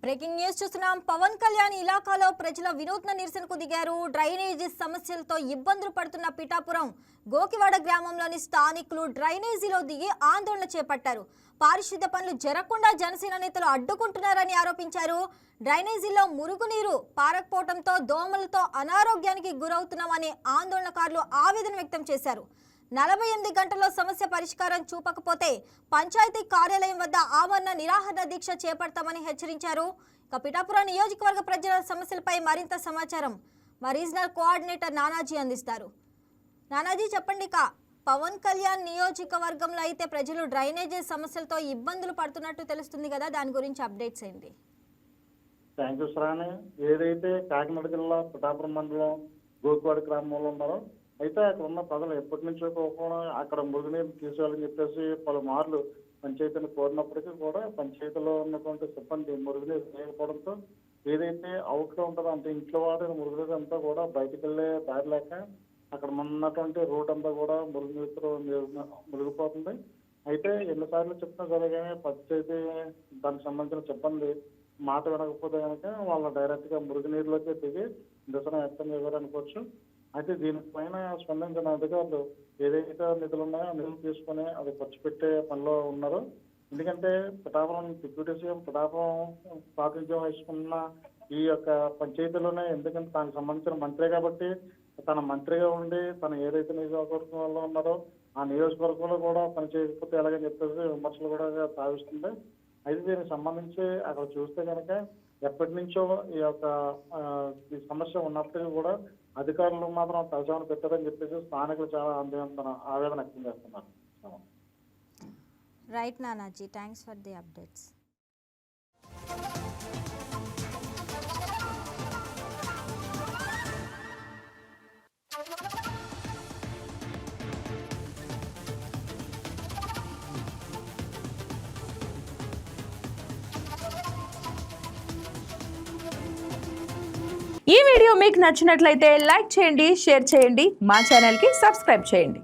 Breaking news చూస్తున్నాం. పవన్ కళ్యాణ్ ఇలాకాలో ప్రజల వినూత్న నిరసనకు దిగారు. డ్రైనేజీ సమస్యలతో ఇబ్బందులు పడుతున్న పిఠాపురం గోకివాడ గ్రామంలోని స్థానికులు డ్రైనేజీలో దిగి ఆందోళన చేపట్టారు. పారిశుద్ధ్య పనులు జరగకుండా జనసేన నేతలు అడ్డుకుంటున్నారని ఆరోపించారు. డ్రైనేజీలో మురుగునీరు పారకపోవడంతో దోమలతో అనారోగ్యానికి గురవుతున్నామని ఆందోళనకారులు ఆవేదన వ్యక్తం చేశారు. 48 గంటల్లో సమస్య పరిష్కారం చూపకపోతే పంచాయతీ కార్యాలయం వద్ద ఆమరణ నిరాహార దీక్ష చేపడతామని హెచ్చరించారు. ఇక పిఠాపురం నియోజకవర్గ ప్రజల సమస్యలపై మరింత సమాచారం మా రీజనల్ కోఆర్డినేటర్ నానాజీ అందిస్తారు. నానాజీ చెప్పండి. పవన్ కళ్యాణ్ నియోజకవర్గంలో అయితే ప్రజలు డ్రైనేజీ సమస్యలతో ఇబ్బందులు పడుతున్నట్టు తెలుస్తుంది కదా, దాని గురించి అప్డేట్స్ ఏంటి? Thank you Sravani. ఏదైతే కాకినాడ జిల్లా పిఠాపురం మండలం గోకివాడ గ్రామంలో ఉన్నారో అయితే అక్కడ ఉన్న ప్రజలు ఎప్పటి నుంచో కూడా అక్కడ మురుగునీరు తీసేయాలని చెప్పేసి పలుమార్లు పంచాయతీని కోరినప్పటికీ కూడా పంచాయతీలో ఉన్నటువంటి సిబ్బంది మురుగునీరు లేకపోవడంతో ఏదైతే అవుట్గా ఉంటుందో అంటే ఇంట్లో వాడిన మురుగునీరు అంతా కూడా బయటకు వెళ్ళే దారి లేక అక్కడ ఉన్నటువంటి రోడ్ అంతా కూడా మురుగునీరుతో మురిగిపోతుంది. అయితే ఎన్నిసార్లు చెప్తున్నా సరే కానీ పంచాయతీ దానికి సంబంధించిన సిబ్బంది మాట వినకపోతే కనుక వాళ్ళ డైరెక్ట్గా మురుగునీరులోకి దిగి నిరసన వ్యక్తం చేయాలనుకోవచ్చు. అయితే దీనిపైన స్పందించిన అధికారులు ఏదైతే నిధులు ఉన్నాయో నిధులు తీసుకుని అది ఖర్చు పెట్టే పనిలో ఉన్నారు. ఎందుకంటే పిఠాపురం డిప్యూటీ సీఎం పిఠాపురం ప్రాతినిధ్యం వహిస్తున్న ఈ యొక్క పంచాయతీలోనే, ఎందుకంటే దానికి సంబంధించిన మంత్రే కాబట్టి తన మంత్రిగా ఉండి తను ఏదైతే నియోజకవర్గంలో ఉన్నారో ఆ నియోజకవర్గంలో కూడా పని చేయకపోతే ఎలాగని చెప్పేసి విమర్శలు కూడా సాగిస్తుంది. అయితే దీనికి సంబంధించి అక్కడ చూస్తే కనుక ఎప్పటి నుంచో ఈ యొక్క ఈ సమస్య ఉన్నప్పటికీ కూడా అధికారులు మాత్రం తలచామని పెట్టారని చెప్పేసి స్థానికులు చాలా ఆవేదన వ్యక్తం చేస్తున్నారు. Right Nanaji, thanks for the updates. ఈ వీడియో మీకు నచ్చినట్లయితే లైక్ చేయండి, షేర్ చేయండి, మా ఛానల్కి సబ్స్క్రైబ్ చేయండి.